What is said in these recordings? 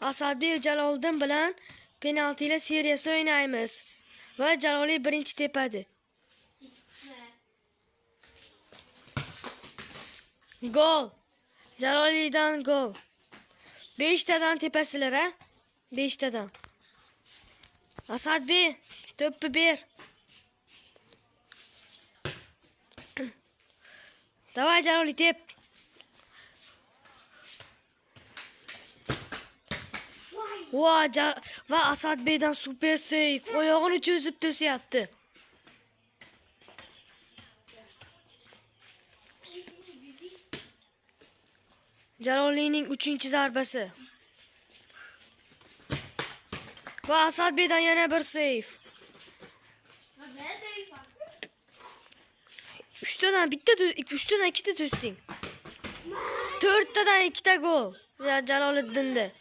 Asadbek Jaloliddin bilan penaltilar seriyasi o'ynaymiz. Va Jaloliy birinchi tepadi. Gol. Jaloliydan gol. 5 tadan tepasizlar ha? 5 tadan. Asadbek to'pni ber. Davay Jaloliy tep. Va Asadbekdan super seyf. Oyog'ini cho'zib to'sayapti. Jaloliyning 3-zarbasi. Va Asadbekdan yana bir seyf. 3 tadan bitta 3 tadan 2 ta to'sding. 4 tadan 2 ta gol. Ya Jaloliddinda.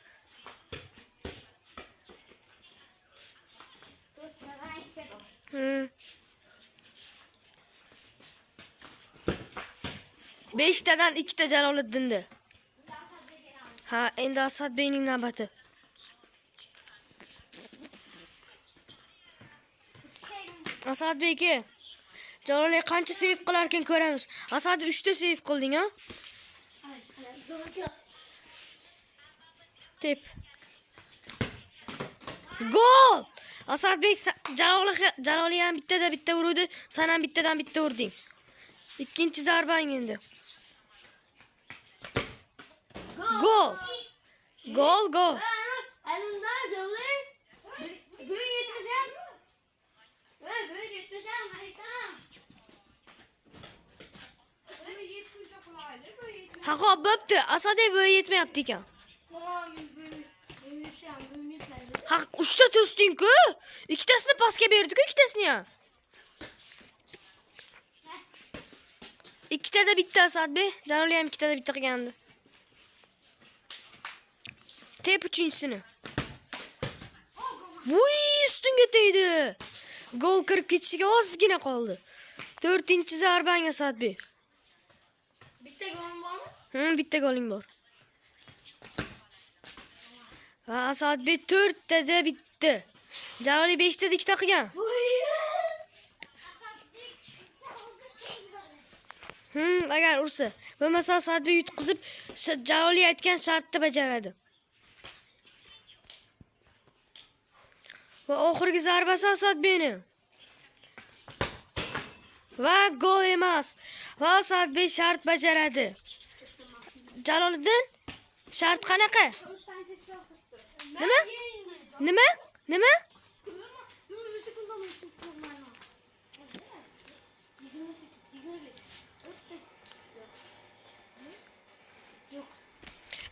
Beştadan 2 ta Jaloliddinda. Ha, endi Asadbekning navbati. Asadbek, Jaloliy qancha seyf qilar ekan ko'ramiz. Asadbek 3 ta seyf qilding, ha? Tep. Gol! Asadbek Jaloliy ham bitta urdi, sen ham bittadan bitta urding. Ikkinchi zarbang endi. Gol. Gol. Ha, bo'pti. Asadbek bo'yi yetmayapti ekan. Ha, 3 ta to'sding-ku. Ikkitasini pasga berdik-ku, ikkitasini ham. Ikkitada bitta Asadbek, Jaloliy ham ikkitada bitta qilgandi. Tep 3-sini. Vuy, ustunga tegdi. Gol kirib ketishiga ozgina qoldi. 4-zarbang Asadbek. Bitta goling bormi? Bitta goling bor. Va Asadbek 4 tada bitta. Jaloliy 5 tada 2 ta qilgan. Agar ursa, bo'lmasa Asadbek yutqizib, Jaloliy aytgan shartni bajaradi. Va oxirgi zarbasi Asadbekning. Va gol emas. Va Asadbek shart bajaradi. Jaloliddin, shart qanaqa? Nima?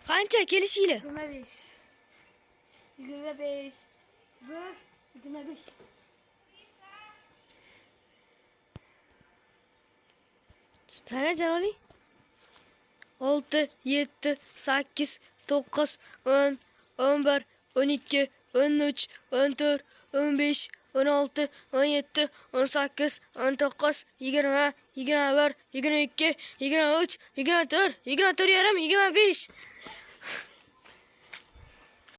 Qancha kelishinglar? 25. 25. 25. Sana Jaloliy? 6, 7, 8, 9, 10, 11, 12, 13, 14, 15, 16, 17, 18, 19, 20, 21, 22, 23, 24, 24 yarim, 25.